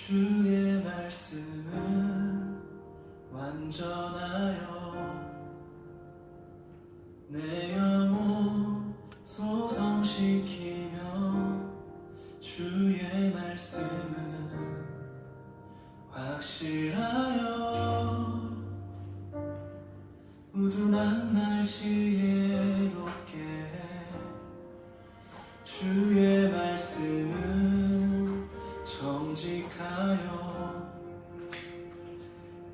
주의 말씀은 완전하여 내 영혼 소성시키며 주의 말씀은 확실하여 우둔한 날씨에 이롭게 주의 말씀은 정직하여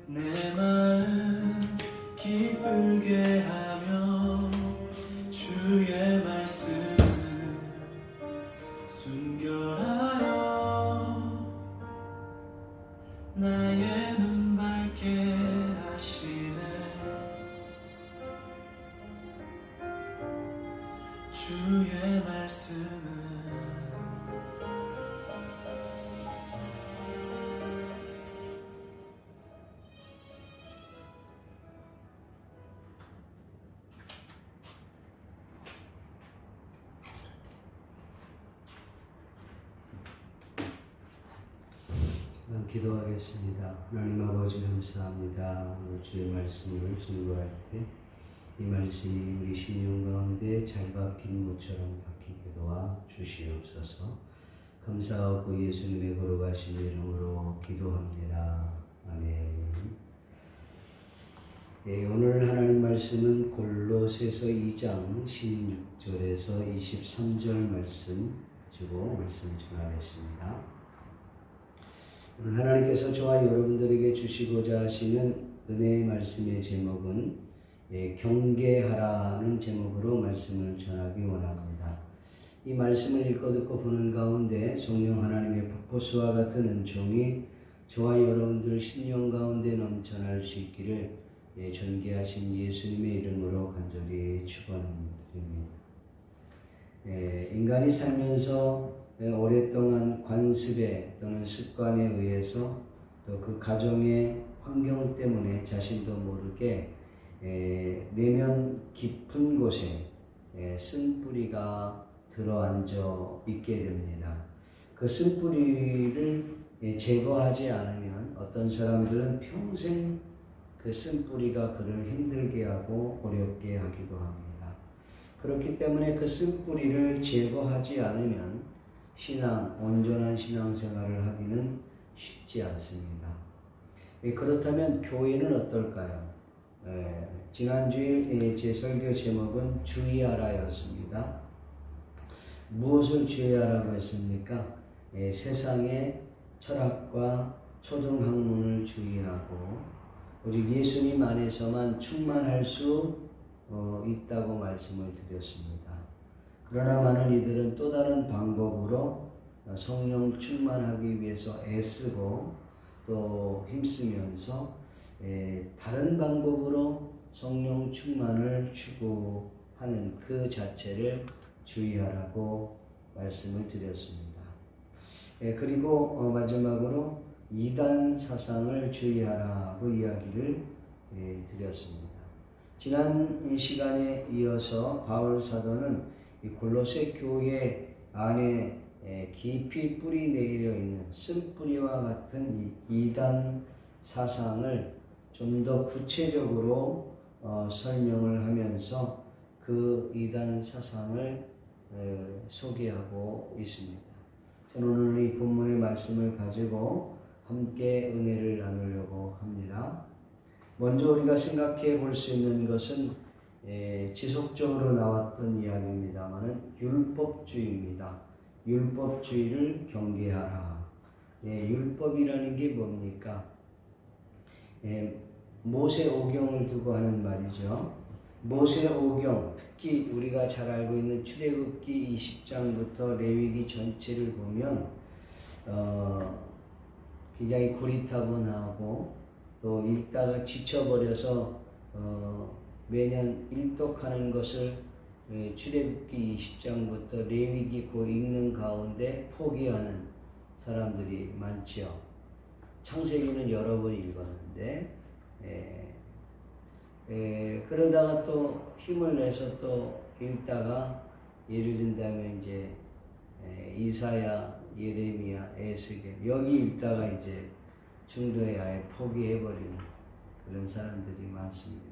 내 마음 기쁘게 하며 주의 말씀은 순결하여 나의 눈 밝게 하시네. 주의 말씀은 기도하겠습니다. 하나님 아버지 감사합니다. 오늘 주의 말씀을 증거할 때 이 말씀이 우리 심령 가운데 잘 박힌 모처럼 박히게 도와 주시옵소서. 감사하고 예수님의 거룩하신 이름으로 기도합니다. 아멘. 오늘 하나님 말씀은 골로새서 2장 16절에서 23절 말씀 가지고 말씀 전하겠습니다. 오늘 하나님께서 저와 여러분들에게 주시고자 하시는 은혜의 말씀의 제목은 경계하라는 제목으로 말씀을 전하기 원합니다. 이 말씀을 읽고 듣고 보는 가운데 성령 하나님의 폭포수와 같은 은총이 저와 여러분들 심령 가운데 넘쳐날 수 있기를 존귀하신 예수님의 이름으로 간절히 축원드립니다. 인간이 살면서 오랫동안 관습에 또는 습관에 의해서 또 그 가정의 환경 때문에 자신도 모르게 내면 깊은 곳에 쓴뿌리가 들어앉아 있게 됩니다. 그 쓴뿌리를 제거하지 않으면 어떤 사람들은 평생 그 쓴뿌리가 그를 힘들게 하고 어렵게 하기도 합니다. 그렇기 때문에 그 쓴뿌리를 제거하지 않으면 온전한 신앙생활을 하기는 쉽지 않습니다. 그렇다면 교회는 어떨까요? 지난주에 제 설교 제목은 주의하라였습니다. 무엇을 주의하라고 했습니까? 세상의 철학과 초등학문을 주의하고 오직 예수님 안에서만 충만할 수 있다고 말씀을 드렸습니다. 그러나 많은 이들은 또 다른 방법으로 성령 충만하기 위해서 애쓰고 또 힘쓰면서 다른 방법으로 성령 충만을 추구하는 그 자체를 주의하라고 말씀을 드렸습니다. 그리고 마지막으로 이단 사상을 주의하라고 이야기를 드렸습니다. 지난 시간에 이어서 바울 사도는 이 골로새 교회 안에 깊이 뿌리 내려 있는 쓴뿌리와 같은 이 이단 사상을 좀 더 구체적으로 설명을 하면서 그 이단 사상을 소개하고 있습니다. 저는 오늘 이 본문의 말씀을 가지고 함께 은혜를 나누려고 합니다. 먼저 우리가 생각해 볼 수 있는 것은 지속적으로 나왔던 이야기입니다만은 율법주의입니다. 율법주의를 경계하라. 율법이라는 게 뭡니까? 모세오경을 두고 하는 말이죠. 모세오경, 특히 우리가 잘 알고 있는 출애굽기 20장부터 레위기 전체를 보면 굉장히 고리타분하고 또 읽다가 지쳐버려서 매년 일독하는 것을 출애굽기 20장부터 레위기 고 읽는 가운데 포기하는 사람들이 많지요. 창세기는 여러 번 읽었는데 그러다가 또 힘을 내서 또 읽다가 예를 든다면 이제 이사야, 예레미야, 에스겔 여기 읽다가 이제 중도에 아예 포기해버리는 그런 사람들이 많습니다.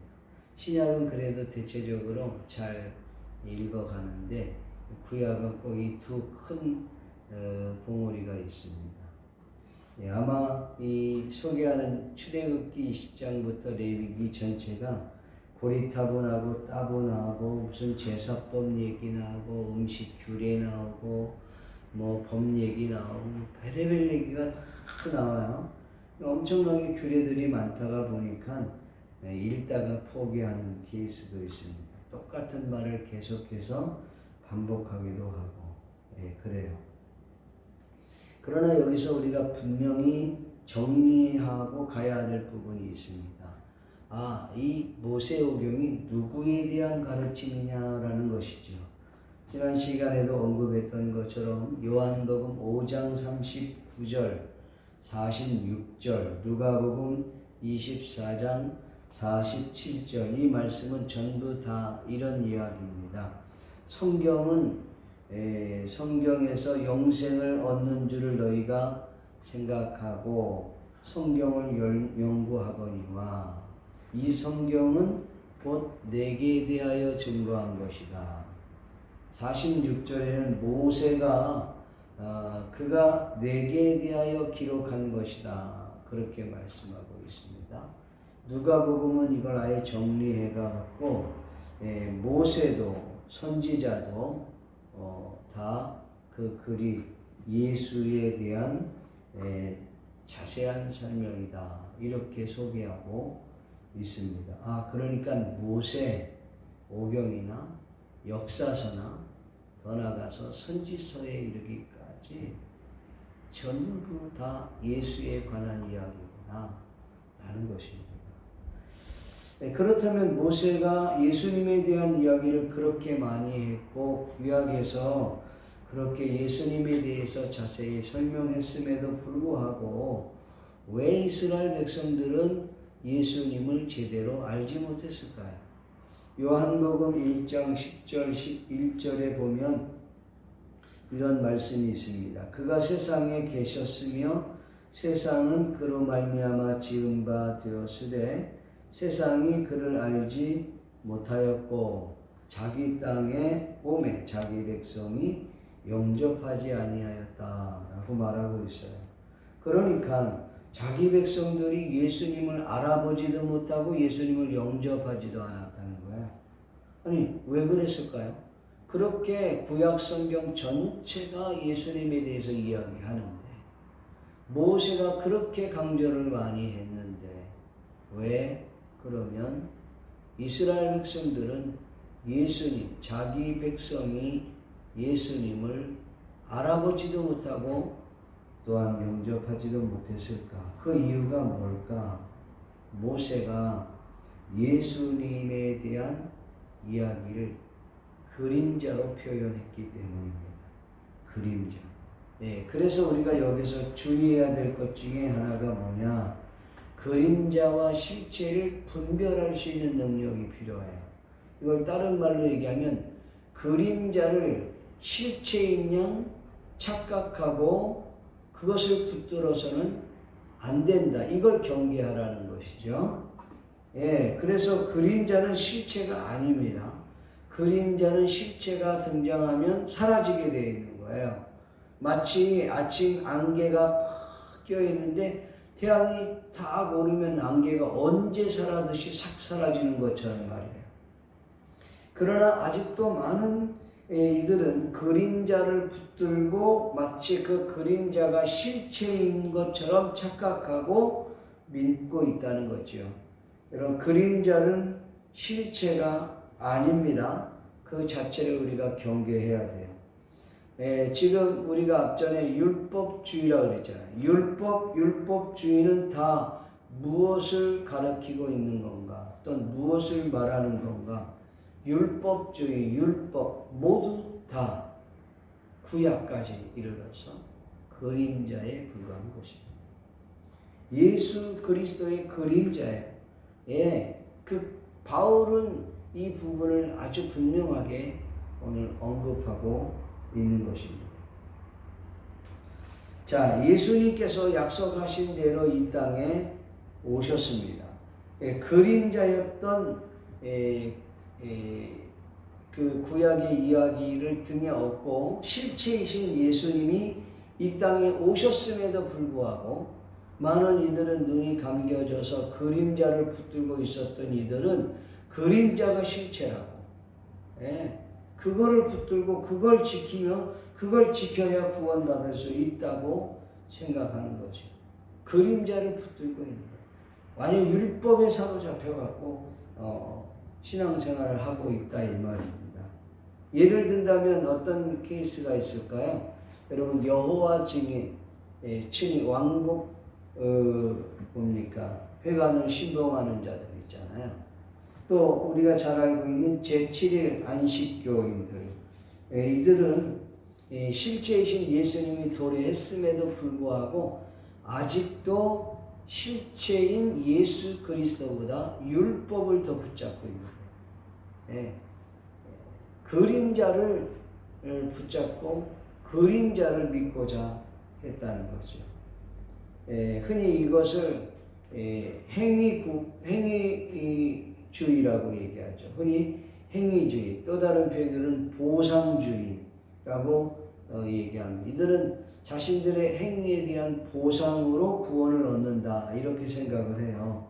신약은 그래도 대체적으로 잘 읽어가는데 구약은 꼭 이 두 큰 봉우리가 있습니다. 아마 이 소개하는 출애굽기 20장부터 레위기 전체가 고리타분하고 따분하고 무슨 제사법 얘기 나오고 음식 규례 나오고 뭐 법 얘기 나오고 별의별 얘기가 다 나와요. 엄청나게 규례들이 많다가 보니까 읽다가 포기하는 케이스도 있습니다. 똑같은 말을 계속해서 반복하기도 하고 그래요. 그러나 여기서 우리가 분명히 정리하고 가야 될 부분이 있습니다. 이 모세오경이 누구에 대한 가르침이냐라는 것이죠. 지난 시간에도 언급했던 것처럼 요한복음 5장 39절, 46절, 누가복음 24장 47절 이 말씀은 전부 다 이런 이야기입니다. 성경에서 영생을 얻는 줄을 너희가 생각하고 성경을 연구하거니와 이 성경은 곧 내게 대하여 증거한 것이다. 46절에는 모세가 그가 내게 대하여 기록한 것이다. 그렇게 말씀하고 있습니다. 누가복음은 이걸 아예 정리해갖고 모세도 선지자도 다 그 글이 예수에 대한 자세한 설명이다. 이렇게 소개하고 있습니다. 그러니까 모세 오경이나 역사서나 더 나아가서 선지서에 이르기까지 전부 다 예수에 관한 이야기구나 라는 것입니다. 그렇다면 모세가 예수님에 대한 이야기를 그렇게 많이 했고 구약에서 그렇게 예수님에 대해서 자세히 설명했음에도 불구하고 왜 이스라엘 백성들은 예수님을 제대로 알지 못했을까요? 요한복음 1장 10절 11절에 보면 이런 말씀이 있습니다. 그가 세상에 계셨으며 세상은 그로 말미암아 지은 바 되었으되 세상이 그를 알지 못하였고 자기 땅에 오매 자기 백성이 영접하지 아니하였다라고 말하고 있어요. 그러니까 자기 백성들이 예수님을 알아보지도 못하고 예수님을 영접하지도 않았다는 거예요. 아니 왜 그랬을까요? 그렇게 구약 성경 전체가 예수님에 대해서 이야기하는데 모세가 그렇게 강조를 많이 했는데 왜 그러면 이스라엘 백성들은 예수님, 자기 백성이 예수님을 알아보지도 못하고 또한 영접하지도 못했을까? 그 이유가 뭘까? 모세가 예수님에 대한 이야기를 그림자로 표현했기 때문입니다. 그림자. 그래서 우리가 여기서 주의해야 될 것 중에 하나가 뭐냐? 그림자와 실체를 분별할 수 있는 능력이 필요해요. 이걸 다른 말로 얘기하면 그림자를 실체인 양 착각하고 그것을 붙들어서는 안 된다. 이걸 경계하라는 것이죠. 그래서 그림자는 실체가 아닙니다. 그림자는 실체가 등장하면 사라지게 되어 있는 거예요. 마치 아침 안개가 팍 껴있는데 태양이 딱 오르면 안개가 언제 사라듯이 싹 사라지는 것처럼 말이에요. 그러나 아직도 많은 이들은 그림자를 붙들고 마치 그 그림자가 실체인 것처럼 착각하고 믿고 있다는 거죠. 여러분, 그림자는 실체가 아닙니다. 그 자체를 우리가 경계해야 돼요. 지금 우리가 앞전에 율법주의라고 그랬잖아요. 율법주의는 다 무엇을 가리키고 있는 건가? 또는 무엇을 말하는 건가? 율법주의, 율법 모두 다 구약까지 이르러서 그림자에 불과한 것입니다. 예수 그리스도의 그림자예요. 그 바울은 이 부분을 아주 분명하게 오늘 언급하고 있는 것입니다. 자, 예수님께서 약속하신 대로 이 땅에 오셨습니다. 그림자였던 그 구약의 이야기를 등에 업고 실체이신 예수님이 이 땅에 오셨음에도 불구하고 많은 이들은 눈이 감겨져서 그림자를 붙들고 있었던 이들은 그림자가 실체라고, 그거를 붙들고 그걸 지키며 그걸 지켜야 구원받을 수 있다고 생각하는 거죠. 그림자를 붙들고 있는 거예요. 완전 율법에 사로잡혀갖고 신앙생활을 하고 있다 이 말입니다. 예를 든다면 어떤 케이스가 있을까요? 여러분 여호와 증인, 친히 왕복 뭡니까? 회관을 신봉하는 자들 있잖아요. 또 우리가 잘 알고 있는 제7일 안식교인들, 이들은 실체이신 예수님이 도래했음에도 불구하고 아직도 실체인 예수 그리스도보다 율법을 더 붙잡고 있는 거예요. 그림자를 붙잡고 그림자를 믿고자 했다는 거죠. 흔히 이것을 행위주의라고 얘기하죠. 흔히 행위주의, 또 다른 표현들은 보상주의라고 얘기합니다. 이들은 자신들의 행위에 대한 보상으로 구원을 얻는다 이렇게 생각을 해요.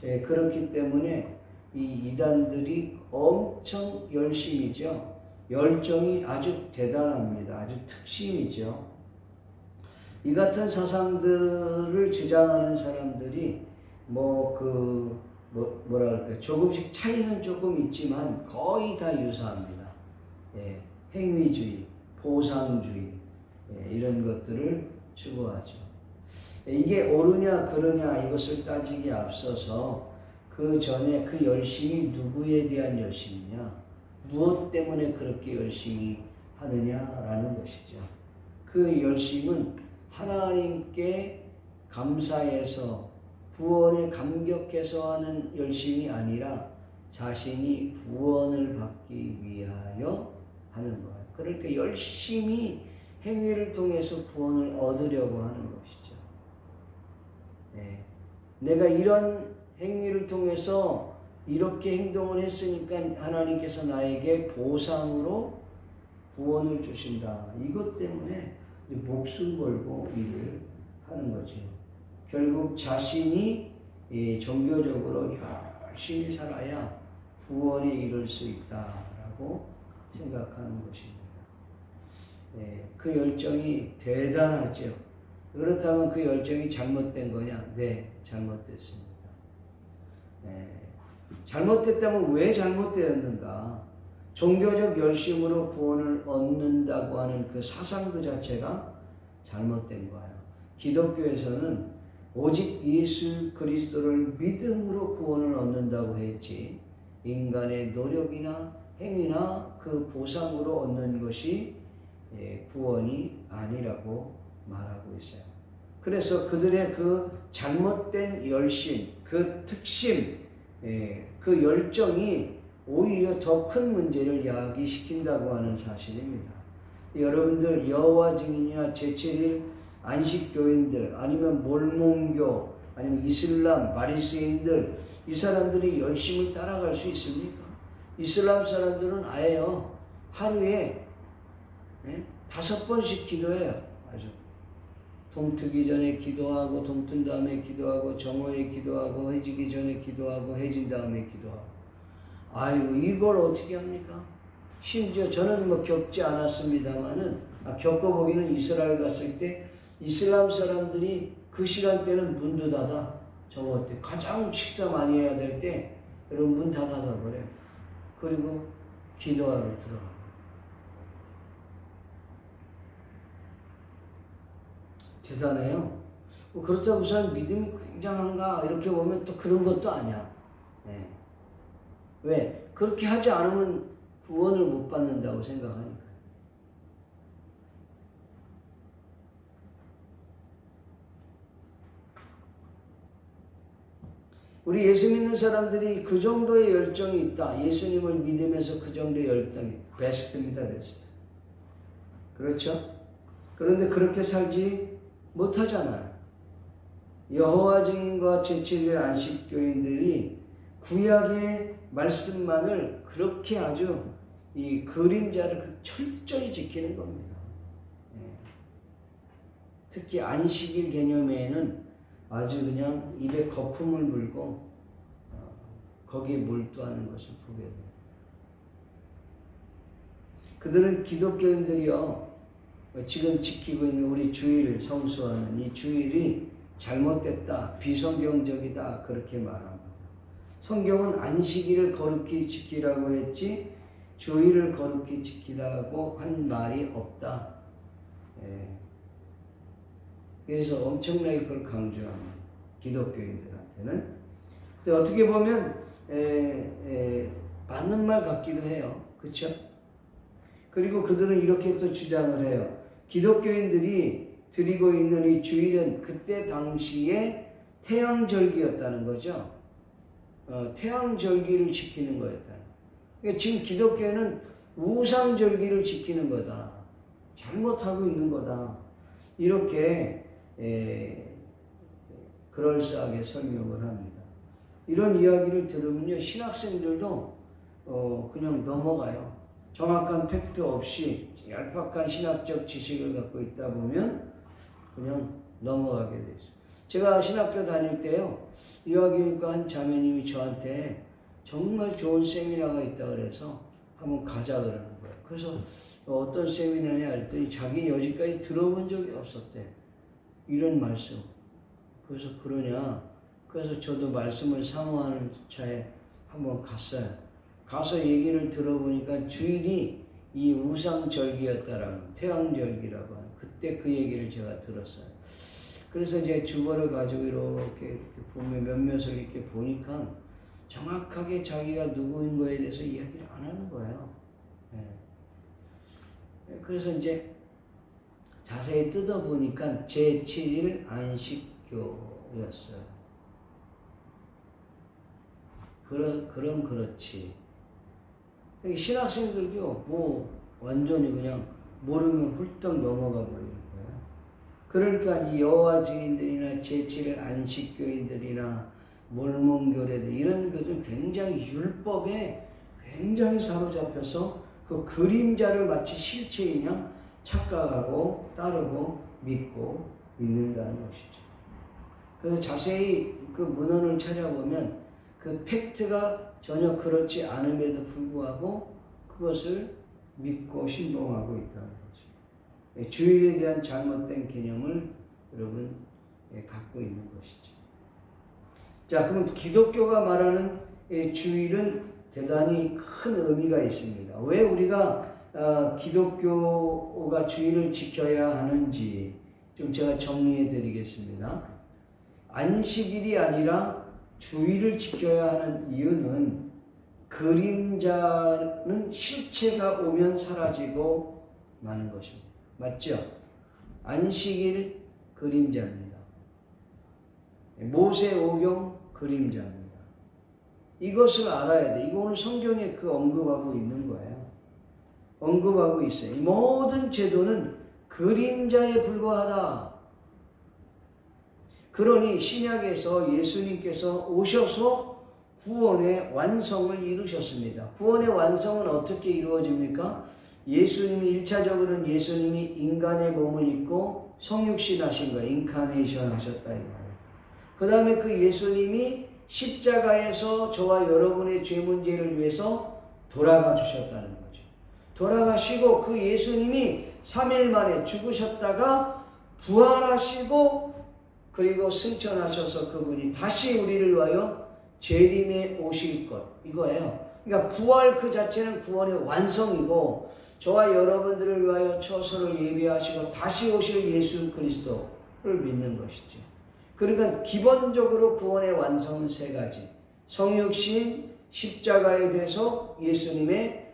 그렇기 때문에 이 이단들이 엄청 열심이죠. 열정이 아주 대단합니다. 아주 특심이죠. 이 같은 사상들을 주장하는 사람들이 뭐랄까 조금씩 차이는 조금 있지만 거의 다 유사합니다. 행위주의, 보상주의, 이런 것들을 추구하죠. 이게 옳으냐 그르냐 이것을 따지기에 앞서서 그 전에 그 열심이 누구에 대한 열심이냐, 무엇 때문에 그렇게 열심히 하느냐라는 것이죠. 그 열심은 하나님께 감사해서 구원에 감격해서 하는 열심이 아니라 자신이 구원을 받기 위하여 하는 거예요. 그러니까 열심히 행위를 통해서 구원을 얻으려고 하는 것이죠. 내가 이런 행위를 통해서 이렇게 행동을 했으니까 하나님께서 나에게 보상으로 구원을 주신다. 이것 때문에 목숨 걸고 일을 하는 거죠. 결국 자신이 종교적으로 열심히 살아야 구원에 이를 수 있다라고 생각하는 것입니다. 그 열정이 대단하죠. 그렇다면 그 열정이 잘못된 거냐? 네, 잘못됐습니다. 잘못됐다면 왜 잘못되었는가? 종교적 열심으로 구원을 얻는다고 하는 그 사상 그 자체가 잘못된 거예요. 기독교에서는 오직 예수 그리스도를 믿음으로 구원을 얻는다고 했지, 인간의 노력이나 행위나 그 보상으로 얻는 것이 구원이 아니라고 말하고 있어요. 그래서 그들의 그 잘못된 열심, 그 특심, 그 열정이 오히려 더 큰 문제를 야기시킨다고 하는 사실입니다. 여러분들 여호와 증인이나 제7일 안식교인들, 아니면 몰몬교, 아니면 이슬람, 바리새인들, 이 사람들이 열심을 따라갈 수 있습니까? 이슬람 사람들은 아예요. 하루에 5번씩 기도해요. 아주 동트기 전에 기도하고, 동튼 다음에 기도하고, 정오에 기도하고, 해지기 전에 기도하고, 해진 다음에 기도하고. 아유, 이걸 어떻게 합니까? 심지어 저는 겪지 않았습니다만은, 겪어보기는 이스라엘 갔을 때 이슬람 사람들이 그 시간대는 문도 닫아. 정오 때 가장 식사 많이 해야 될 때 여러분 문 다 닫아버려요. 그리고 기도하러 들어가. 대단해요. 그렇다고 우선 믿음이 굉장한가 이렇게 보면 또 그런 것도 아니야. 왜? 그렇게 하지 않으면 구원을 못 받는다고 생각하니까. 우리 예수 믿는 사람들이 그 정도의 열정이 있다. 예수님을 믿으면서 그 정도의 열정이 베스트입니다. 베스트. 그렇죠? 그런데 그렇게 살지 못하잖아요. 여호와 증인과 제7일 안식교인들이 구약의 말씀만을 그렇게 아주 이 그림자를 철저히 지키는 겁니다. 특히 안식일 개념에는 아주 그냥 입에 거품을 물고 거기에 몰두하는 것을 보게 돼요. 그들은 기독교인들이요, 지금 지키고 있는 우리 주일 성수하는 이 주일이 잘못됐다, 비성경적이다, 그렇게 말합니다. 성경은 안식일을 거룩히 지키라고 했지 주일을 거룩히 지키라고 한 말이 없다. 그래서 엄청나게 그걸 강조합니다. 기독교인들한테는. 근데 어떻게 보면 맞는 말 같기도 해요. 그렇죠? 그리고 그들은 이렇게 또 주장을 해요. 기독교인들이 드리고 있는 이 주일은 그때 당시에 태양절기였다는 거죠. 태양절기를 지키는 거였다. 그러니까 지금 기독교는 우상절기를 지키는 거다. 잘못하고 있는 거다. 이렇게 그럴싸하게 설명을 합니다. 이런 이야기를 들으면요, 신학생들도 그냥 넘어가요. 정확한 팩트 없이 얄팍한 신학적 지식을 갖고 있다 보면 그냥 넘어가게 돼 있어요. 제가 신학교 다닐 때요, 유아교육과 한 자매님이 저한테 정말 좋은 세미나가 있다 그래서 한번 가자 그러는 거예요. 그래서 어떤 세미나냐 했더니 자기 여지까지 들어본 적이 없었대. 이런 말씀. 그래서 그러냐. 그래서 저도 말씀을 사모하는 차에 한번 갔어요. 가서 얘기를 들어보니까 주일이 이 우상절기였다라는, 태양절기라고 하는, 그때 그 얘기를 제가 들었어요. 그래서 이제 주보를 가지고 이렇게 보면 몇몇을 이렇게 보니까 정확하게 자기가 누구인 거에 대해서 이야기를 안 하는 거예요. 그래서 이제 자세히 뜯어보니까 제7일 안식교였어요. 그렇지. 신학생들도 뭐 완전히 그냥 모르면 훌떡 넘어가 버리는 거예요. 그러니까 이 여호와 증인들이나 제7일 안식교인들이나 몰몬교례들 이런 것들 굉장히 율법에 굉장히 사로잡혀서 그 그림자를 마치 실체인 양 착각하고 따르고 믿고 있는다는 것이죠. 그래서 자세히 그 문헌을 찾아보면 그 팩트가 전혀 그렇지 않음에도 불구하고 그것을 믿고 신봉하고 있다는 거죠. 주일에 대한 잘못된 개념을 여러분 갖고 있는 것이죠. 자, 그럼 기독교가 말하는 주일은 대단히 큰 의미가 있습니다. 왜 우리가 기독교가 주일을 지켜야 하는지 좀 제가 정리해 드리겠습니다. 안식일이 아니라 주일을 지켜야 하는 이유는 그림자는 실체가 오면 사라지고 마는 것입니다. 맞죠? 안식일 그림자입니다. 모세오경 그림자입니다. 이것을 알아야 돼. 이거 오늘 성경에 그 언급하고 있는 거예요. 언급하고 있어요. 이 모든 제도는 그림자에 불과하다. 그러니 신약에서 예수님께서 오셔서 구원의 완성을 이루셨습니다. 구원의 완성은 어떻게 이루어집니까? 예수님이 1차적으로는 예수님이 인간의 몸을 입고 성육신 하신 거예요. 인카네이션 하셨다 이 말이에요. 그 다음에 그 예수님이 십자가에서 저와 여러분의 죄 문제를 위해서 돌아가 주셨다는 거죠. 돌아가시고 그 예수님이 3일 만에 죽으셨다가 부활하시고 그리고 승천하셔서 그분이 다시 우리를 위하여 재림에 오실 것, 이거예요. 그러니까 부활 그 자체는 구원의 완성이고 저와 여러분들을 위하여 처소를 예비하시고 다시 오실 예수 그리스도를 믿는 것이죠. 그러니까 기본적으로 구원의 완성은 세 가지. 성육신, 십자가에 대해서 예수님의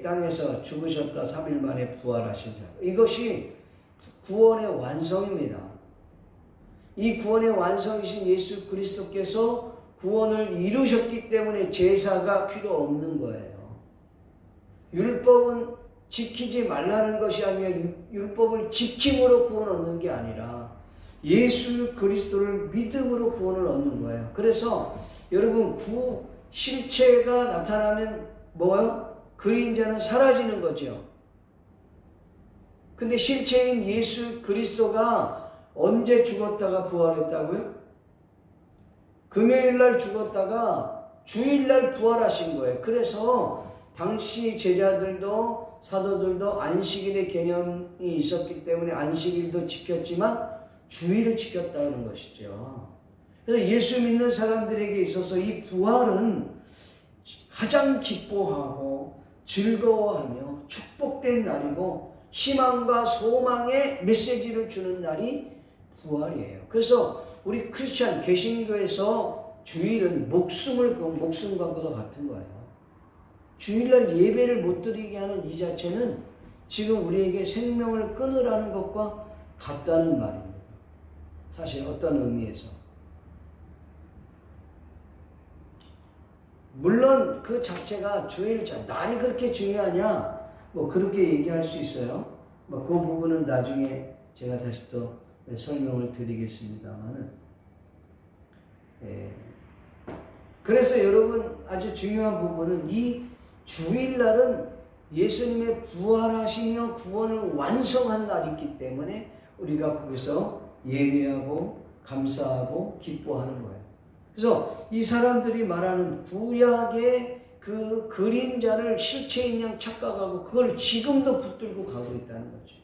땅에서 죽으셨다 3일 만에 부활하신 사람. 이것이 구원의 완성입니다. 이 구원의 완성이신 예수 그리스도께서 구원을 이루셨기 때문에 제사가 필요 없는 거예요. 율법은 지키지 말라는 것이 아니라 율법을 지킴으로 구원 얻는 게 아니라 예수 그리스도를 믿음으로 구원을 얻는 거예요. 그래서 여러분 실체가 나타나면 뭐요? 그림자는 사라지는 거죠. 근데 실체인 예수 그리스도가 언제 죽었다가 부활했다고요? 금요일날 죽었다가 주일날 부활하신 거예요. 그래서 당시 제자들도 사도들도 안식일의 개념이 있었기 때문에 안식일도 지켰지만 주일을 지켰다는 것이죠. 그래서 예수 믿는 사람들에게 있어서 이 부활은 가장 기뻐하고 즐거워하며 축복된 날이고 희망과 소망의 메시지를 주는 날이 부활이에요. 그래서 우리 크리스찬 개신교에서 주일은 목숨 광고도 같은 거예요. 주일날 예배를 못 드리게 하는 이 자체는 지금 우리에게 생명을 끊으라는 것과 같다는 말입니다. 사실 어떤 의미에서. 물론 그 자체가 주일자, 날이 그렇게 중요하냐? 뭐 그렇게 얘기할 수 있어요. 뭐 그 부분은 나중에 제가 다시 또 설명을 드리겠습니다만은. 그래서 여러분 아주 중요한 부분은 이 주일날은 예수님의 부활하시며 구원을 완성한 날이기 때문에 우리가 거기서 예배하고 감사하고 기뻐하는 거예요. 그래서 이 사람들이 말하는 구약의 그 그림자를 실체인 양 착각하고 그걸 지금도 붙들고 가고 있다는 거죠.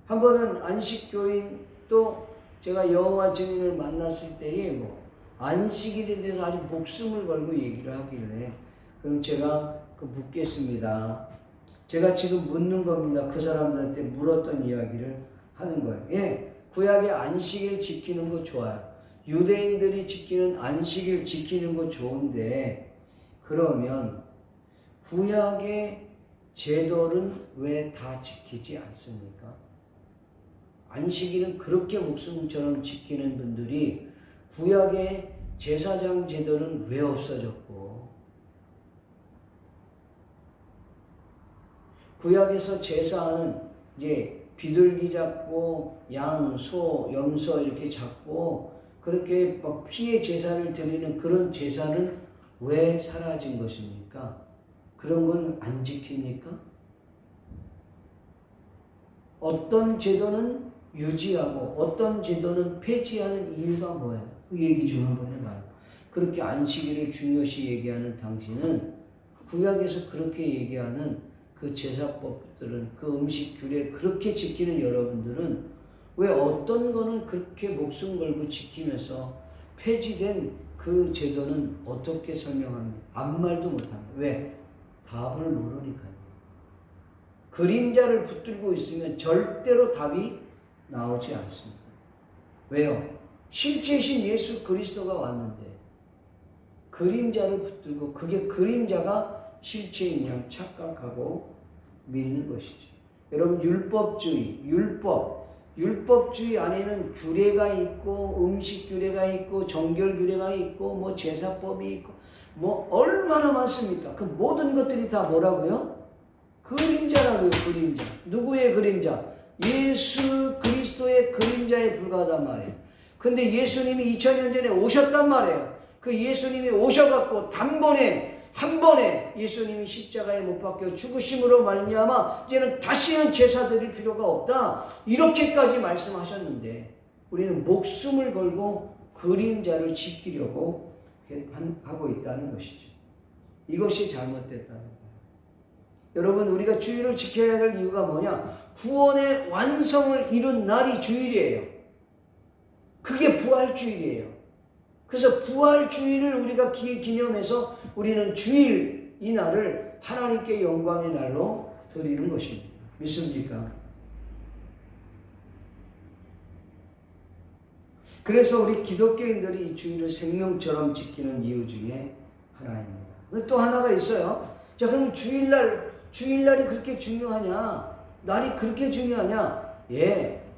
한 번은 안식교인 또 제가 여호와 증인을 만났을 때에 뭐 안식일에 대해서 아주 목숨을 걸고 얘기를 하길래 그럼 제가 묻겠습니다. 제가 지금 묻는 겁니다. 그 사람들한테 물었던 이야기를 하는 거예요. 구약의 안식일 지키는 거 좋아요. 유대인들이 지키는 안식일 지키는 거 좋은데 그러면 구약의 제도는 왜 다 지키지 않습니까? 안식일은 그렇게 목숨처럼 지키는 분들이 구약의 제사장 제도는 왜 없어졌고 구약에서 제사하는 이제 비둘기 잡고 양, 소, 염소 이렇게 잡고 그렇게 막 피의 제사를 드리는 그런 제사는 왜 사라진 것입니까? 그런 건 안 지킵니까? 어떤 제도는 유지하고 어떤 제도는 폐지하는 이유가 뭐예요? 그 얘기 좀 한번 해봐요. 그렇게 안식일을 중요시 얘기하는 당신은 구약에서 그렇게 얘기하는 그 제사법들은 그 음식 규례 그렇게 지키는 여러분들은 왜 어떤 거는 그렇게 목숨 걸고 지키면서 폐지된 그 제도는 어떻게 설명합니까? 아무 말도 못합니다. 왜? 답을 모르니까요. 그림자를 붙들고 있으면 절대로 답이 나오지 않습니다. 왜요? 실제신 예수 그리스도가 왔는데 그림자를 붙들고 그게 그림자가 실체인 양 착각하고 믿는 것이죠. 여러분 율법주의 안에는 규례가 있고 음식 규례가 있고 정결 규례가 있고 뭐 제사법이 있고 뭐 얼마나 많습니까? 그 모든 것들이 다 뭐라고요? 그림자라고요. 그림자. 누구의 그림자? 예수 그리스도의 그림자에 불과하단 말이에요. 근데 예수님이 2000년 전에 오셨단 말이에요. 그 예수님이 오셔갖고 한 번에 예수님이 십자가에 못 박혀 죽으심으로 말미암아 이제는 다시는 제사 드릴 필요가 없다. 이렇게까지 말씀하셨는데 우리는 목숨을 걸고 그림자를 지키려고 하고 있다는 것이죠. 이것이 잘못됐다는 거예요. 여러분 우리가 주일을 지켜야 할 이유가 뭐냐? 구원의 완성을 이룬 날이 주일이에요. 그게 부활주일이에요. 그래서 부활주일을 우리가 기념해서 우리는 주일 이 날을 하나님께 영광의 날로 드리는 것입니다. 믿습니까? 그래서 우리 기독교인들이 이 주일을 생명처럼 지키는 이유 중에 하나입니다. 또 하나가 있어요. 자, 그럼 주일날이 그렇게 중요하냐? 날이 그렇게 중요하냐?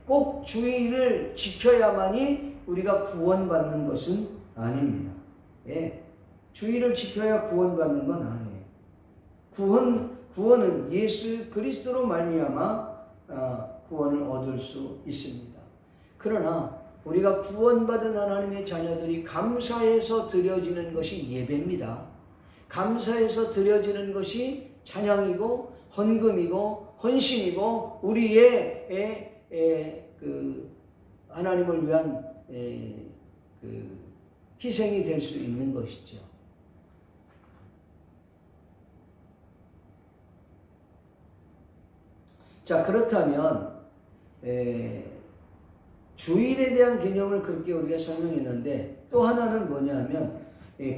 꼭 주일을 지켜야만이 우리가 구원받는 것은 아닙니다. 주일을 지켜야 구원받는 건 아니에요. 구원은 예수 그리스도로 말미암아 구원을 얻을 수 있습니다. 그러나 우리가 구원받은 하나님의 자녀들이 감사해서 드려지는 것이 예배입니다. 감사해서 드려지는 것이 찬양이고 헌금이고 헌신이고 우리의 그 하나님을 위한 그 희생이 될 수 있는 것이죠. 자, 그렇다면 주일에 대한 개념을 그렇게 우리가 설명했는데 또 하나는 뭐냐면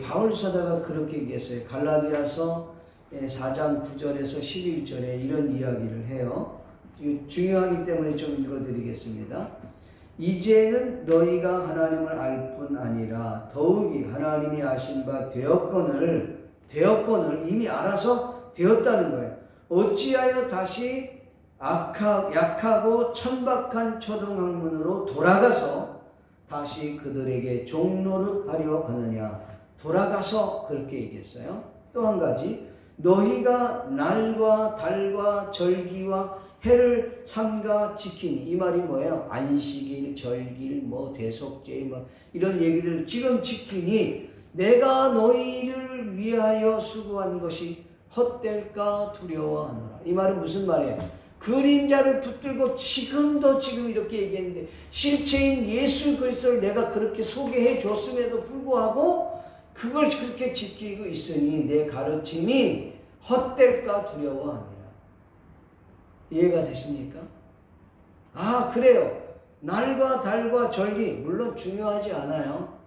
바울 사도가 그렇게 얘기했어요. 갈라디아서 4장 9절에서 11절에 이런 이야기를 해요. 중요하기 때문에 좀 읽어드리겠습니다. 이제는 너희가 하나님을 알 뿐 아니라 더욱이 하나님이 아신 바 되었거늘 이미 알아서 되었다는 거예요. 어찌하여 다시 약하고 천박한 초등학문으로 돌아가서 다시 그들에게 종노릇하려 하느냐. 돌아가서 그렇게 얘기했어요. 또 한 가지, 너희가 날과 달과 절기와 해를 삼가 지키니, 이 말이 뭐예요? 안식일, 절길, 대속죄 이런 얘기들 지금 지키니 내가 너희를 위하여 수고한 것이 헛될까 두려워하노라. 이 말은 무슨 말이에요? 그림자를 붙들고 지금 이렇게 얘기했는데 실체인 예수 그리스도를 내가 그렇게 소개해 줬음에도 불구하고 그걸 그렇게 지키고 있으니 내 가르침이 헛될까 두려워합니다. 이해가 되십니까? 그래요. 날과 달과 절기 물론 중요하지 않아요.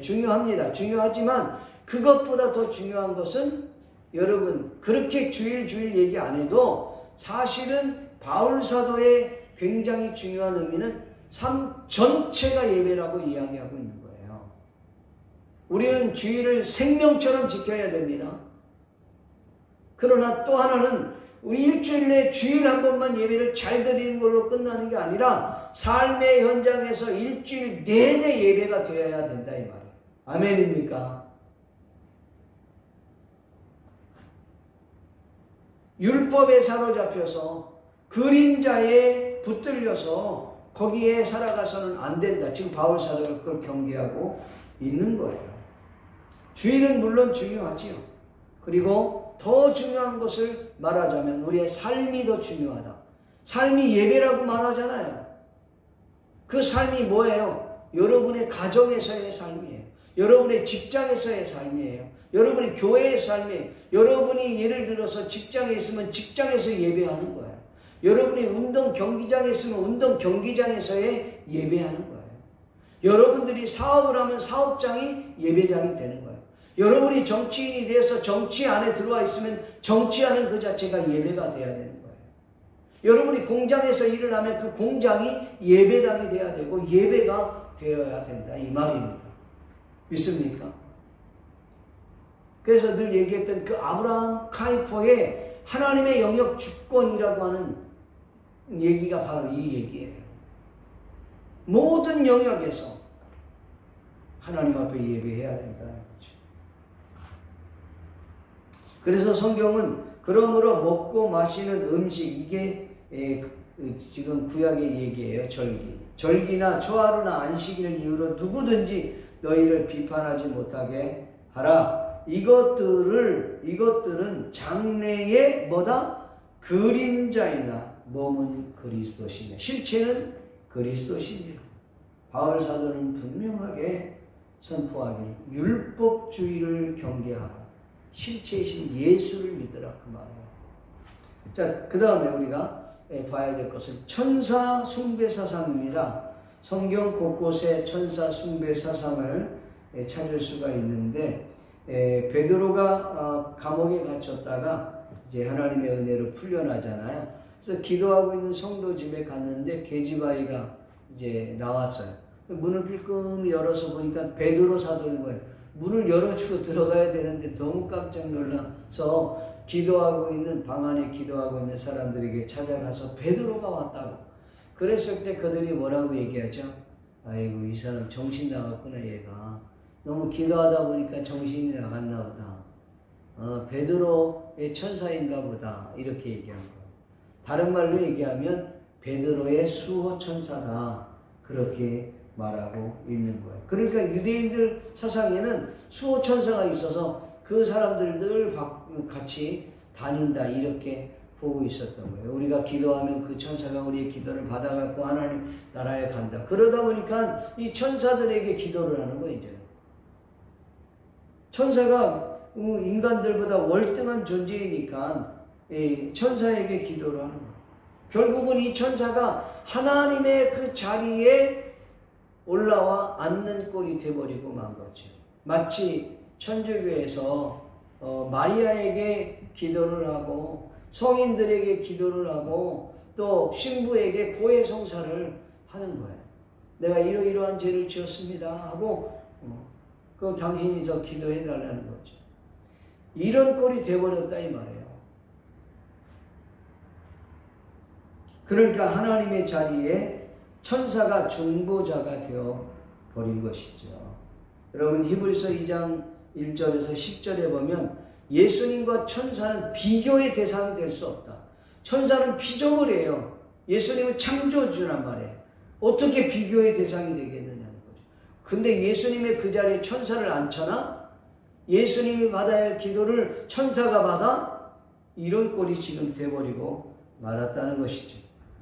중요합니다. 중요하지만 그것보다 더 중요한 것은 여러분 그렇게 주일 얘기 안 해도 사실은 바울 사도의 굉장히 중요한 의미는 삶 전체가 예배라고 이야기하고 있는 거예요. 우리는 주일을 생명처럼 지켜야 됩니다. 그러나 또 하나는 우리 일주일 내 주일 한 번만 예배를 잘 드리는 걸로 끝나는 게 아니라 삶의 현장에서 일주일 내내 예배가 되어야 된다 이 말이에요. 아멘입니까? 율법에 사로잡혀서 그림자에 붙들려서 거기에 살아가서는 안 된다. 지금 바울 사도가 그걸 경계하고 있는 거예요. 주일은 물론 중요하지요. 그리고 더 중요한 것을 말하자면 우리의 삶이 더 중요하다. 삶이 예배라고 말하잖아요. 그 삶이 뭐예요? 여러분의 가정에서의 삶이에요. 여러분의 직장에서의 삶이에요. 여러분의 교회의 삶이에요. 여러분이 예를 들어서 직장에 있으면 직장에서 예배하는 거예요. 여러분이 운동 경기장에 있으면 운동 경기장에서의 예배하는 거예요. 여러분들이 사업을 하면 사업장이 예배장이 되는 거예요. 여러분이 정치인이 돼서 정치 안에 들어와 있으면 정치하는 그 자체가 예배가 돼야 되는 거예요. 여러분이 공장에서 일을 하면 그 공장이 예배당이 돼야 되고 예배가 되어야 된다 이 말입니다. 믿습니까? 그래서 늘 얘기했던 그 아브라함 카이퍼의 하나님의 영역 주권이라고 하는 얘기가 바로 이 얘기예요. 모든 영역에서 하나님 앞에 예배해야 된다는 거죠. 그래서 성경은 그러므로 먹고 마시는 음식 이게 지금 구약의 얘기예요. 절기나 초하루나 안식일을 이유로 누구든지 너희를 비판하지 못하게 하라. 이것들은 장래의 그림자이나 몸은 그리스도시냐. 실체는 그리스도시냐. 바울 사도는 분명하게 선포하길 율법주의를 경계하라. 실체이신 예수를 믿으라 그 말이에요. 자, 그 다음에 우리가 봐야 될 것은 천사 숭배 사상입니다. 성경 곳곳에 천사 숭배 사상을 찾을 수가 있는데 베드로가 감옥에 갇혔다가 이제 하나님의 은혜로 풀려나잖아요. 그래서 기도하고 있는 성도 집에 갔는데 계집아이가 이제 나왔어요. 문을 삐끔히 열어서 보니까 베드로 사도인 거예요. 문을 열어주고 들어가야 되는데 너무 깜짝 놀라서 기도하고 있는 방 안에 기도하고 있는 사람들에게 찾아가서 베드로가 왔다고. 그랬을 때 그들이 뭐라고 얘기하죠? 아이고 이 사람 정신 나갔구나 얘가. 너무 기도하다 보니까 정신이 나갔나 보다. 베드로 천사인가 보다 이렇게 얘기한 거예요. 다른 말로 얘기하면 베드로의 수호 천사다 그렇게 말하고 있는 거예요. 그러니까 유대인들 사상에는 수호 천사가 있어서 그 사람들 늘 같이 다닌다 이렇게 보고 있었던 거예요. 우리가 기도하면 그 천사가 우리의 기도를 받아갖고 하나님 나라에 간다. 그러다 보니까 이 천사들에게 기도를 하는 거예요. 이제 천사가 인간들보다 월등한 존재이니까 천사에게 기도를 하는 거예요. 결국은 이 천사가 하나님의 그 자리에 올라와 앉는 꼴이 돼버리고 만 거죠. 마치 천주교에서 마리아에게 기도를 하고 성인들에게 기도를 하고 또 신부에게 고해성사를 하는 거예요. 내가 이러이러한 죄를 지었습니다 하고 그럼 당신이 저 기도해 달라는 거죠. 이런 꼴이 돼버렸다 이 말이에요. 그러니까 하나님의 자리에 천사가 중보자가 되어 버린 것이죠. 여러분 히브리서 2장 1절에서 10절에 보면 예수님과 천사는 비교의 대상이 될 수 없다. 천사는 피조물이에요. 예수님은 창조주란 말이에요. 어떻게 비교의 대상이 되겠느냐는 거죠. 근데 예수님의 그 자리에 천사를 앉혀나? 예수님이 받아야 할 기도를 천사가 받아? 이런 꼴이 지금 돼버리고 말았다는 것이죠.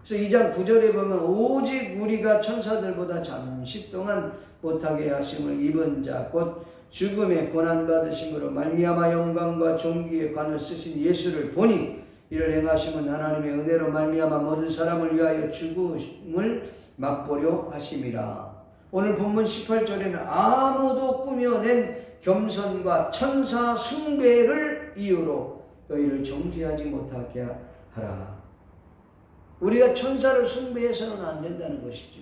그래서 2장 9절에 보면 오직 우리가 천사들보다 잠시 동안 못하게 하심을 입은 자 곧 죽음의 고난받으심으로 말미암아 영광과 존귀의 관을 쓰신 예수를 보니 이를 행하심은 하나님의 은혜로 말미암아 모든 사람을 위하여 죽음을 맛보려 하심이라. 오늘 본문 18절에는 아무도 꾸며낸 겸손과 천사 숭배를 이유로 너희를 정죄하지 못하게 하라. 우리가 천사를 숭배해서는 안 된다는 것이죠.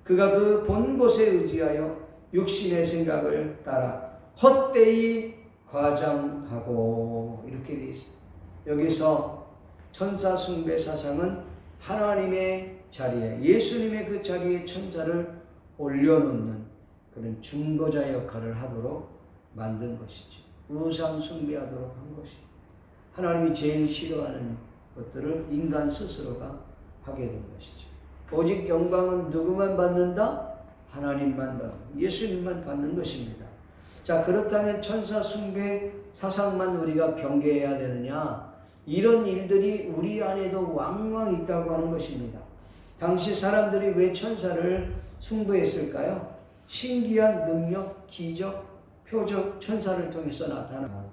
그가 그 본 곳에 의지하여 육신의 생각을 따라 헛되이 과장하고 이렇게 되어 있습니다. 여기서 천사 숭배 사상은 하나님의 자리에 예수님의 그 자리에 천사를 올려놓는 그런 중보자 역할을 하도록 만든 것이죠. 우상 숭배하도록 한 것이 하나님이 제일 싫어하는 것들을 인간 스스로가 하게 된 것이죠. 오직 영광은 누구만 받는다? 하나님만 받는, 예수님만 받는 것입니다. 자, 그렇다면 천사 숭배 사상만 우리가 경계해야 되느냐? 이런 일들이 우리 안에도 왕왕 있다고 하는 것입니다. 당시 사람들이 왜 천사를 숭배했을까요? 신기한 능력, 기적, 표적, 천사를 통해서 나타나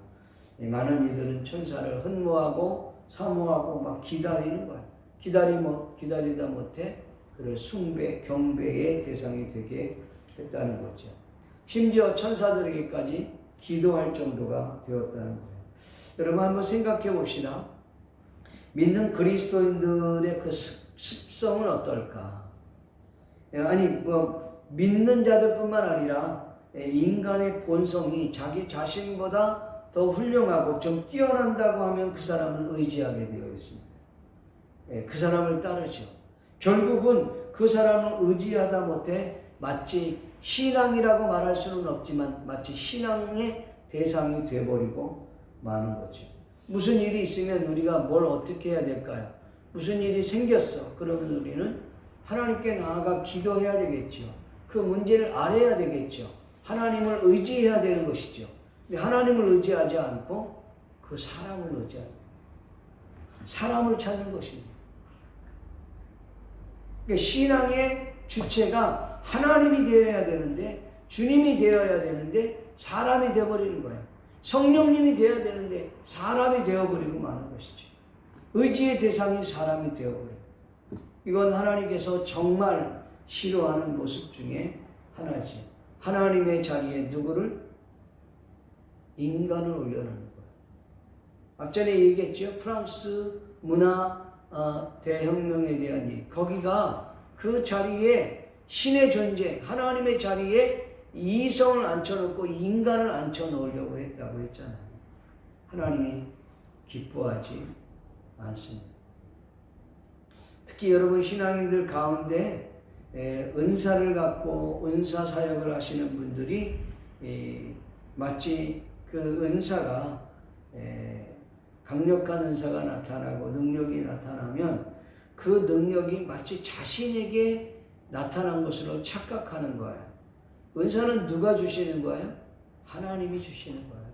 많은 이들은 천사를 흠모하고 사모하고 막 기다리는 거예요. 기다리다 못해 그를 숭배, 경배의 대상이 되게 했다는 거죠. 심지어 천사들에게까지 기도할 정도가 되었다는 거예요. 여러분 한번 생각해 봅시다. 믿는 그리스도인들의 그 습성은 어떨까? 아니 믿는 자들뿐만 아니라 인간의 본성이 자기 자신보다 더 훌륭하고 좀 뛰어난다고 하면 그 사람은 의지하게 되어 있습니다. 그 사람을 따르죠. 결국은 그 사람을 의지하다 못해 마치 신앙이라고 말할 수는 없지만 마치 신앙의 대상이 되어버리고 마는 거죠. 무슨 일이 있으면 우리가 뭘 어떻게 해야 될까요? 무슨 일이 생겼어. 그러면 우리는 하나님께 나아가 기도해야 되겠죠. 그 문제를 알아야 되겠죠. 하나님을 의지해야 되는 것이죠. 근데 하나님을 의지하지 않고 그 사람을 의지하는 사람을 찾는 것입니다. 그러니까 신앙의 주체가 하나님이 되어야 되는데 주님이 되어야 되는데 사람이 되어버리는 거예요. 성령님이 되어야 되는데 사람이 되어버리고 마는 것이죠. 의지의 대상이 사람이 되어버려요. 이건 하나님께서 정말 싫어하는 모습 중에 하나지. 하나님의 자리에 누구를? 인간을 올려놓는 거예요. 앞전에 얘기했죠. 프랑스 문화 대혁명에 대한 일. 거기가 그 자리에 신의 존재, 하나님의 자리에 이성을 앉혀놓고 인간을 앉혀놓으려고 했다고 했잖아요. 하나님이 기뻐하지 않습니다. 특히 여러분 신앙인들 가운데 은사를 갖고 은사 사역을 하시는 분들이 마치 그 은사가 강력한 은사가 나타나고 능력이 나타나면 그 능력이 마치 자신에게 나타난 것으로 착각하는 거예요. 은사는 누가 주시는 거예요? 하나님이 주시는 거예요.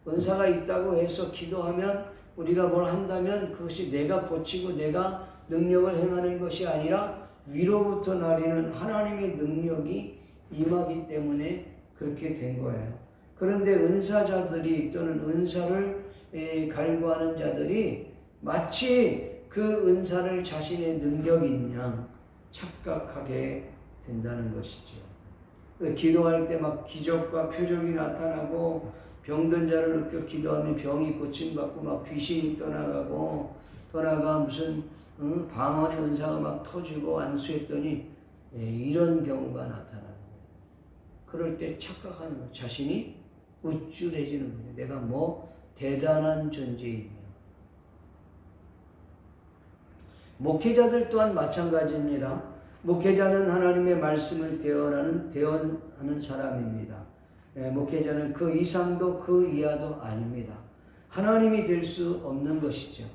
은사가 있다고 해서 기도하면 우리가 뭘 한다면 그것이 내가 고치고 내가 능력을 행하는 것이 아니라 위로부터 나리는 하나님의 능력이 임하기 때문에 그렇게 된 거예요. 그런데 은사자들이 또는 은사를 갈구하는 자들이 마치 그 은사를 자신의 능력인 양 착각하게 된다는 것이죠. 기도할 때 막 기적과 표적이 나타나고 병든 자를 느껴 기도하면 병이 고침받고 막 귀신이 떠나가 무슨 방언의 은사가 막 터지고 안수했더니 이런 경우가 나타나는 거예요. 그럴 때 착각하는 거예요. 자신이 우쭐해지는 거예요. 내가 뭐 대단한 존재이며. 목회자들 또한 마찬가지입니다. 목회자는 하나님의 말씀을 대언하는 사람입니다. 목회자는 그 이상도 그 이하도 아닙니다. 하나님이 될 수 없는 것이죠.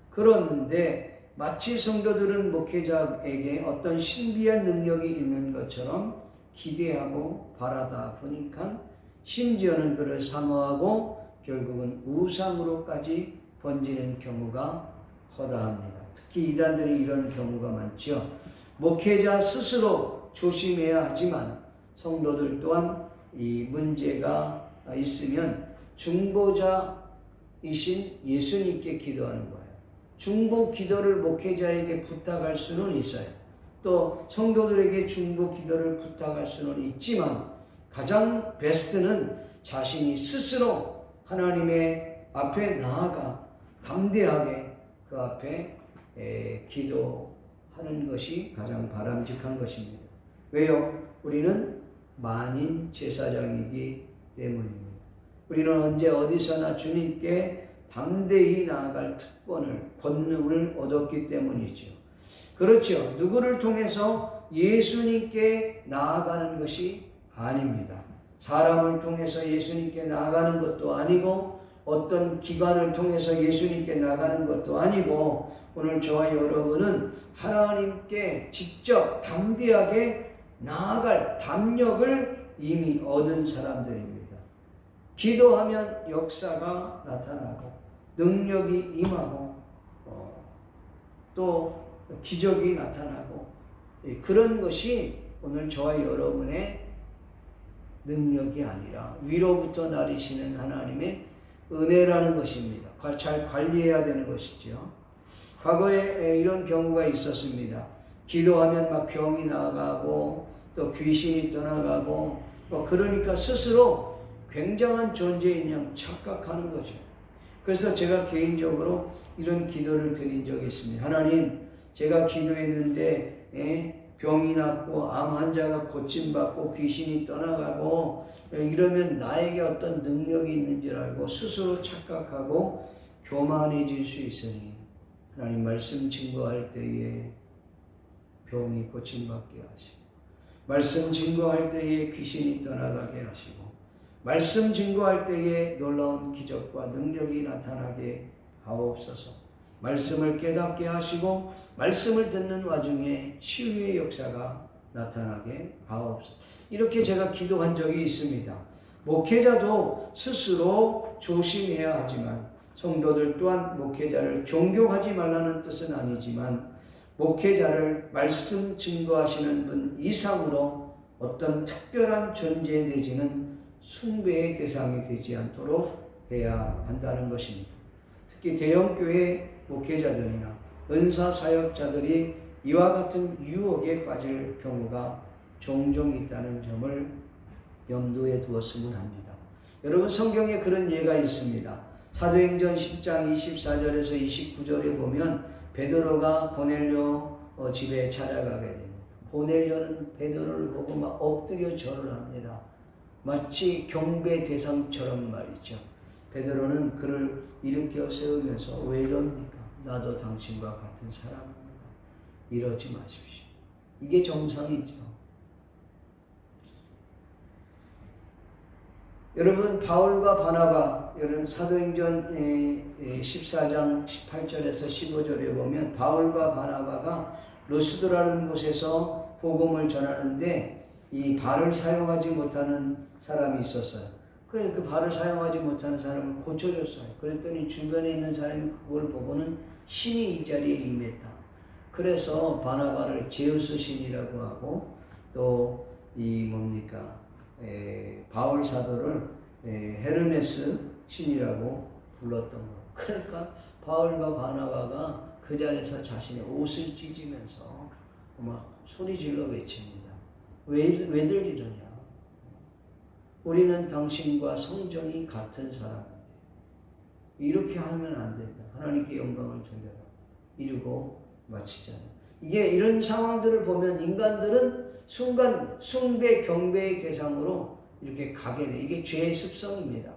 그런데 마치 성도들은 목회자에게 어떤 신비한 능력이 있는 것처럼 기대하고 바라다 보니까 심지어는 그를 사모하고 결국은 우상으로까지 번지는 경우가 허다합니다. 특히 이단들이 이런 경우가 많죠. 목회자 스스로 조심해야 하지만 성도들 또한 이 문제가 있으면 중보자이신 예수님께 기도하는 거예요. 중보 기도를 목회자에게 부탁할 수는 있어요. 또 성도들에게 중보 기도를 부탁할 수는 있지만 가장 베스트는 자신이 스스로 하나님의 앞에 나아가 담대하게 그 앞에 기도하는 것이 가장 바람직한 것입니다. 왜요? 우리는 만인 제사장이기 때문입니다. 우리는 언제 어디서나 주님께 담대히 나아갈 특권을, 권능을 얻었기 때문이죠. 그렇죠. 누구를 통해서 예수님께 나아가는 것이 아닙니다. 사람을 통해서 예수님께 나아가는 것도 아니고 어떤 기관을 통해서 예수님께 나가는 것도 아니고 오늘 저와 여러분은 하나님께 직접 담대하게 나아갈 담력을 이미 얻은 사람들입니다. 기도하면 역사가 나타나고 능력이 임하고 또 기적이 나타나고 그런 것이 오늘 저와 여러분의 능력이 아니라 위로부터 나리시는 하나님의 은혜라는 것입니다. 잘 관리해야 되는 것이죠. 과거에 이런 경우가 있었습니다. 기도하면 막 병이 나가고 또 귀신이 떠나가고 그러니까 스스로 굉장한 존재인 양 착각하는 거죠. 그래서 제가 개인적으로 이런 기도를 드린 적이 있습니다. 하나님, 제가 기도했는데 병이 낫고 암 환자가 고침받고 귀신이 떠나가고 이러면 나에게 어떤 능력이 있는 줄 알고 스스로 착각하고 교만해질 수 있으니 하나님 말씀 증거할 때에 병이 고침받게 하시고 말씀 증거할 때에 귀신이 떠나가게 하시고 말씀 증거할 때에 놀라운 기적과 능력이 나타나게 하옵소서. 말씀을 깨닫게 하시고 말씀을 듣는 와중에 치유의 역사가 나타나게 하옵소서. 이렇게 제가 기도한 적이 있습니다. 목회자도 스스로 조심해야 하지만 성도들 또한 목회자를 존경하지 말라는 뜻은 아니지만 목회자를 말씀 증거하시는 분 이상으로 어떤 특별한 존재 내지는 숭배의 대상이 되지 않도록 해야 한다는 것입니다. 특히 대형교회 목회자들이나 은사사역자들이 이와 같은 유혹에 빠질 경우가 종종 있다는 점을 염두에 두었으면 합니다. 여러분 성경에 그런 예가 있습니다. 사도행전 10장 24절에서 29절에 보면 베드로가 고넬료 집에 찾아가게 됩니다. 고넬료는 베드로를 보고 막 엎드려 절을 합니다. 마치 경배 대상처럼 말이죠. 베드로는 그를 일으켜 세우면서 왜 이럽니까? 나도 당신과 같은 사람입니다. 이러지 마십시오. 이게 정상이죠. 여러분 바울과 바나바 여러분 사도행전 14장 18절에서 15절에 보면 바울과 바나바가 루스드라는 곳에서 복음을 전하는데 이 발을 사용하지 못하는 사람이 있었어요. 그래서 그 발을 사용하지 못하는 사람을 고쳐줬어요. 그랬더니 주변에 있는 사람이 그걸 보고는 신이 이 자리에 임했다. 그래서 바나바를 제우스 신이라고 하고 또 이 뭡니까 바울 사도를 헤르메스 신이라고 불렀던 거예요. 그러니까 바울과 바나바가 그 자리에서 자신의 옷을 찢으면서 막 소리 질러 외칩니다. 왜들 이러냐? 우리는 당신과 성정이 같은 사람인데 이렇게 하면 안 된다. 하나님께 영광을 돌려라. 이러고 마치잖아요. 이게 이런 상황들을 보면 인간들은 순간 숭배, 경배의 대상으로 이렇게 가게 돼. 이게 죄의 습성입니다.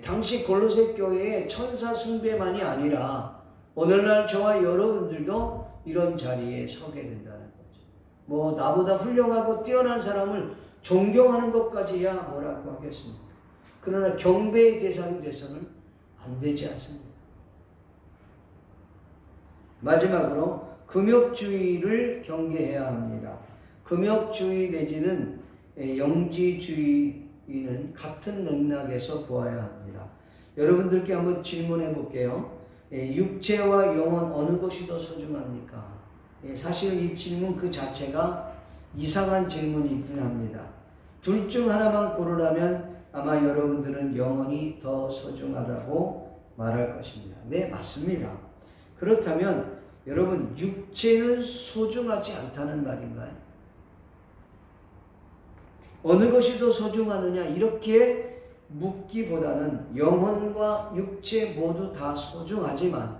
당시 골로새 교회의 천사 숭배만이 아니라 오늘날 저와 여러분들도 이런 자리에 서게 된다는 거죠. 뭐 나보다 훌륭하고 뛰어난 사람을 존경하는 것까지야 뭐라고 하겠습니까? 그러나 경배의 대상이 돼서는 안 되지 않습니다. 마지막으로 금욕주의를 경계해야 합니다. 금욕주의 내지는 영지주의는 같은 맥락에서 보아야 합니다. 여러분들께 한번 질문해 볼게요. 육체와 영혼 어느 것이 더 소중합니까? 사실 이 질문 그 자체가 이상한 질문이긴 합니다. 둘 중 하나만 고르라면 아마 여러분들은 영혼이 더 소중하다고 말할 것입니다. 네, 맞습니다. 그렇다면 여러분 육체는 소중하지 않다는 말인가요? 어느 것이 더 소중하느냐 이렇게 묻기보다는 영혼과 육체 모두 다 소중하지만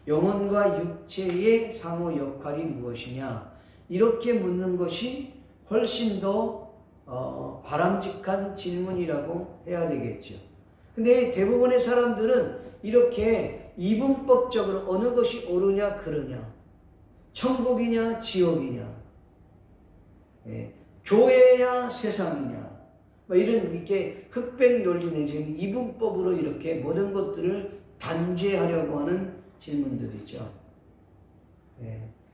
영혼과 육체의 상호 역할이 무엇이냐 이렇게 묻는 것이 훨씬 더 바람직한 질문이라고 해야 되겠죠. 근데 대부분의 사람들은 이렇게 이분법적으로 어느 것이 옳으냐 그르냐 천국이냐 지옥이냐 교회냐 세상이냐 뭐 이런 이렇게 흑백 논리 내지는 이분법으로 이렇게 모든 것들을 단죄하려고 하는 질문들이죠.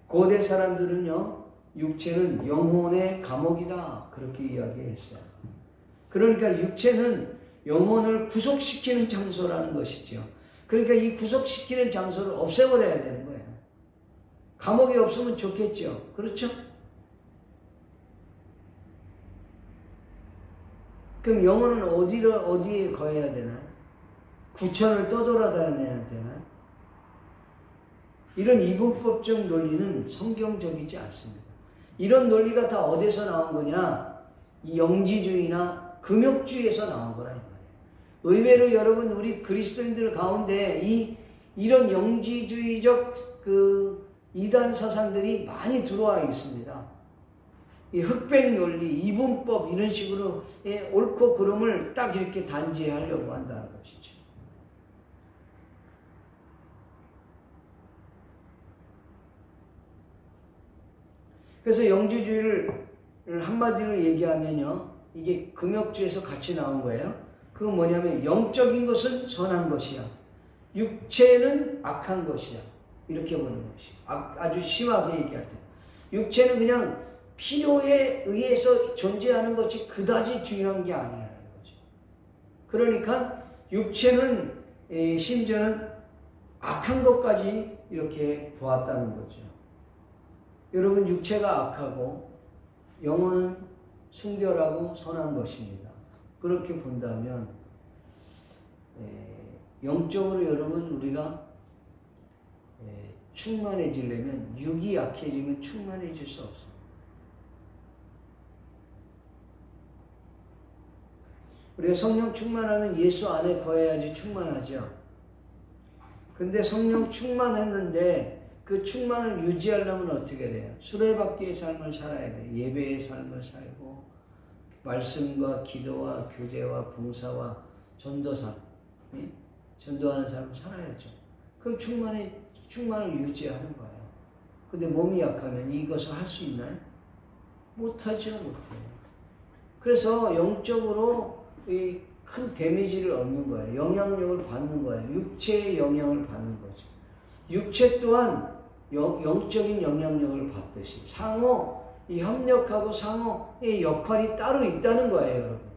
고대 사람들은요 육체는 영혼의 감옥이다 그렇게 이야기했어요. 그러니까 육체는 영혼을 구속시키는 장소라는 것이죠. 그러니까 이 구속시키는 장소를 없애버려야 되는 거예요. 감옥이 없으면 좋겠죠. 그렇죠? 그럼 영혼은 어디에 거해야 되나요? 구천을 떠돌아다녀야 되나요? 이런 이분법적 논리는 성경적이지 않습니다. 이런 논리가 다 어디서 나온 거냐? 이 영지주의나 금욕주의에서 나온 거라 이 말이에요. 의외로 여러분 우리 그리스도인들 가운데 이런 영지주의적 그 이단 사상들이 많이 들어와 있습니다. 이 흑백 논리, 이분법 이런 식으로 옳고 그름을 딱 이렇게 단죄하려고 한다는 것이죠. 그래서 영지주의를 한마디로 얘기하면요, 이게 금욕주에서 같이 나온 거예요. 그건 뭐냐면 영적인 것은 선한 것이야. 육체는 악한 것이야. 이렇게 보는 것이. 아주 심하게 얘기할 때. 육체는 그냥 필요에 의해서 존재하는 것이 그다지 중요한 게 아니라는 거죠. 그러니까 육체는 심지어는 악한 것까지 이렇게 보았다는 거죠. 여러분 육체가 악하고 영혼은 순결하고 선한 것입니다. 그렇게 본다면 영적으로 여러분 우리가 충만해지려면 육이 약해지면 충만해질 수 없습니다. 우리가 성령 충만하면 예수 안에 거해야지 충만하죠. 근데 성령 충만했는데 그 충만을 유지하려면 어떻게 돼요? 수레바퀴의 삶을 살아야 돼요. 예배의 삶을 살고 말씀과 기도와 교제와 봉사와 전도상, 전도하는 삶을 살아야죠. 그럼 충만을 유지하는 거예요. 근데 몸이 약하면 이것을 할 수 있나요? 못하죠, 못해요. 그래서 영적으로 큰 데미지를 얻는 거예요. 영향력을 받는 거예요. 육체의 영향을 받는 거죠. 육체 또한 영적인 영향력을 받듯이 상호 이 협력하고 상호의 역할이 따로 있다는 거예요, 여러분.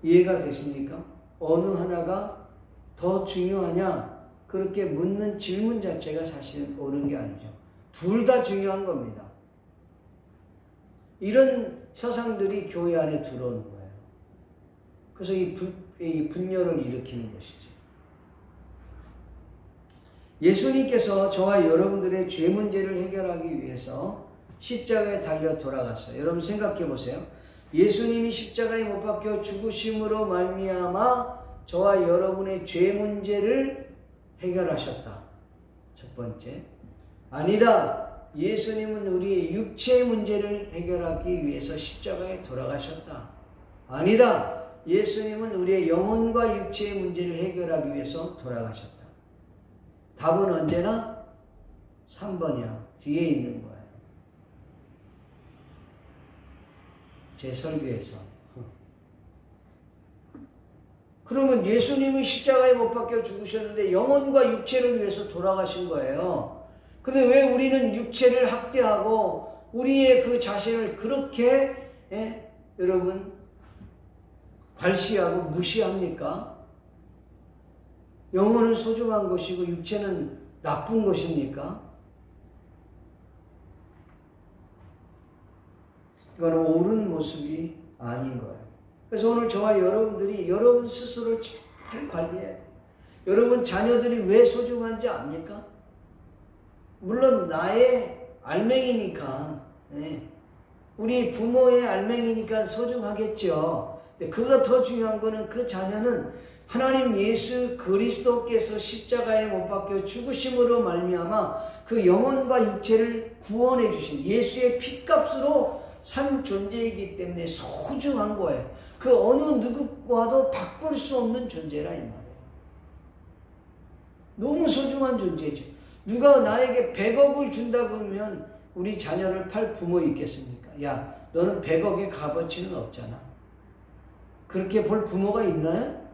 이해가 되십니까? 어느 하나가 더 중요하냐? 그렇게 묻는 질문 자체가 사실은 옳은 게 아니죠. 둘 다 중요한 겁니다. 이런 사상들이 교회 안에 들어오는 거예요. 그래서 이 분열을 일으키는 것이죠. 예수님께서 저와 여러분들의 죄 문제를 해결하기 위해서 십자가에 달려 돌아갔어요. 여러분 생각해 보세요. 예수님이 십자가에 못 박혀 죽으심으로 말미암아 저와 여러분의 죄 문제를 해결하셨다. 첫 번째. 아니다. 예수님은 우리의 육체의 문제를 해결하기 위해서 십자가에 돌아가셨다. 아니다. 예수님은 우리의 영혼과 육체의 문제를 해결하기 위해서 돌아가셨다. 답은 언제나 3번이야. 뒤에 있는 거예요. 제 설교에서. 그러면 예수님은 십자가에 못 박혀 죽으셨는데 영혼과 육체를 위해서 돌아가신 거예요. 근데 왜 우리는 육체를 학대하고 우리의 그 자신을 그렇게 여러분 괄시하고 무시합니까? 영혼은 소중한 것이고 육체는 나쁜 것입니까? 이거는 옳은 모습이 아닌 거예요. 그래서 오늘 저와 여러분들이 여러분 스스로를 잘 관리해야 돼요. 여러분 자녀들이 왜 소중한지 압니까? 물론 나의 알맹이니까, 우리 부모의 알맹이니까 소중하겠죠. 근데 그보다 더 중요한 거는 그 자녀는 하나님 예수 그리스도께서 십자가에 못 박혀 죽으심으로 말미암아 그 영혼과 육체를 구원해 주신 예수의 피값으로 산 존재이기 때문에 소중한 거예요. 그 어느 누구와도 바꿀 수 없는 존재라 이 말이에요. 너무 소중한 존재죠. 누가 나에게 100억을 준다 그러면 우리 자녀를 팔 부모 있겠습니까? 야, 너는 100억의 값어치는 없잖아. 그렇게 볼 부모가 있나요?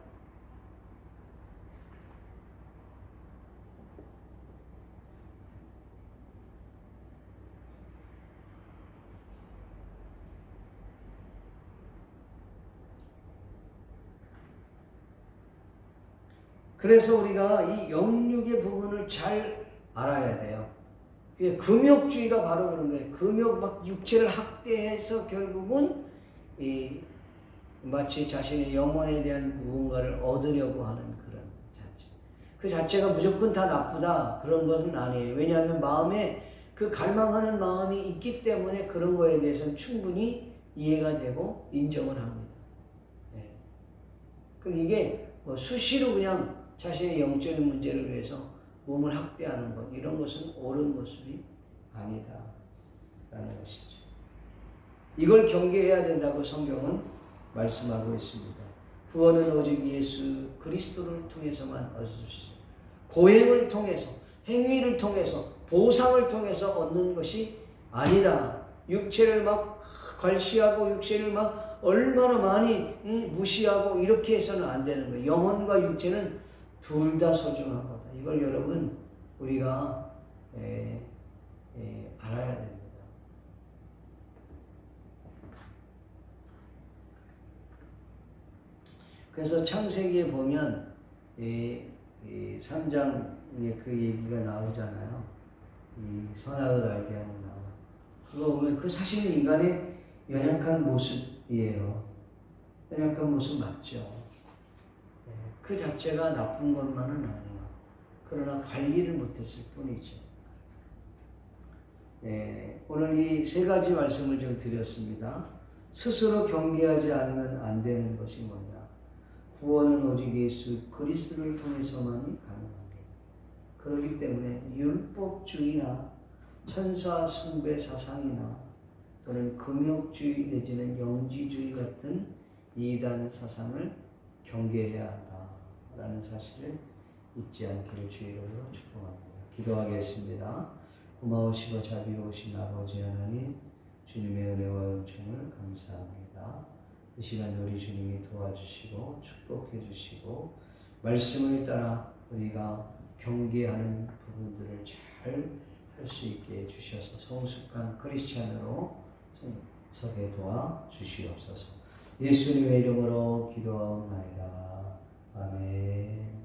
그래서 우리가 이 영육의 부분을 잘 알아야 돼요. 금욕주의가 바로 그런 거예요. 금욕 막 육체를 학대해서 결국은 마치 자신의 영혼에 대한 무언가를 얻으려고 하는 그런 자체. 그 자체가 무조건 다 나쁘다 그런 것은 아니에요. 왜냐하면 마음에 그 갈망하는 마음이 있기 때문에 그런 거에 대해서는 충분히 이해가 되고 인정을 합니다. 그럼 이게 뭐 수시로 그냥 자신의 영적인 문제를 위해서 몸을 학대하는 것, 이런 것은 옳은 모습이 아니다 라는 것이죠. 이걸 경계해야 된다고 성경은 말씀하고 있습니다. 구원은 오직 예수 그리스도를 통해서만 얻을 수 있어요. 고행을 통해서, 행위를 통해서, 보상을 통해서 얻는 것이 아니다. 육체를 막 괄시하고 육체를 막 얼마나 많이 무시하고 이렇게 해서는 안 되는 거예요. 영혼과 육체는 둘 다 소중한 거다. 이걸 여러분 우리가 알아야 됩니다. 그래서 창세기에 보면 3장에 그 얘기가 나오잖아요. 이 선악을 알게 하는 나무. 그거 보면 그 사실은 인간의 연약한 모습이에요. 연약한 모습 맞죠. 그 자체가 나쁜 것만은 아니에요. 그러나 관리를 못했을 뿐이죠. 오늘 이 세 가지 말씀을 좀 드렸습니다. 스스로 경계하지 않으면 안 되는 것이 뭐냐? 구원은 오직 예수 그리스도를 통해서만이 가능합니다. 그렇기 때문에 율법주의나 천사 숭배 사상이나 또는 금욕주의 내지는 영지주의 같은 이단 사상을 경계해야 한다라는 사실을 잊지 않기를 주의 이름으로 축복합니다. 기도하겠습니다. 고마우시고 자비로우신 아버지 하나님, 주님의 은혜와 은총을 감사합니다. 이 시간에 우리 주님이 도와주시고 축복해 주시고 말씀을 따라 우리가 경계하는 부분들을 잘 할 수 있게 해주셔서 성숙한 크리스찬으로 서게 도와 주시옵소서. 예수님의 이름으로 기도하옵나이다. 아멘.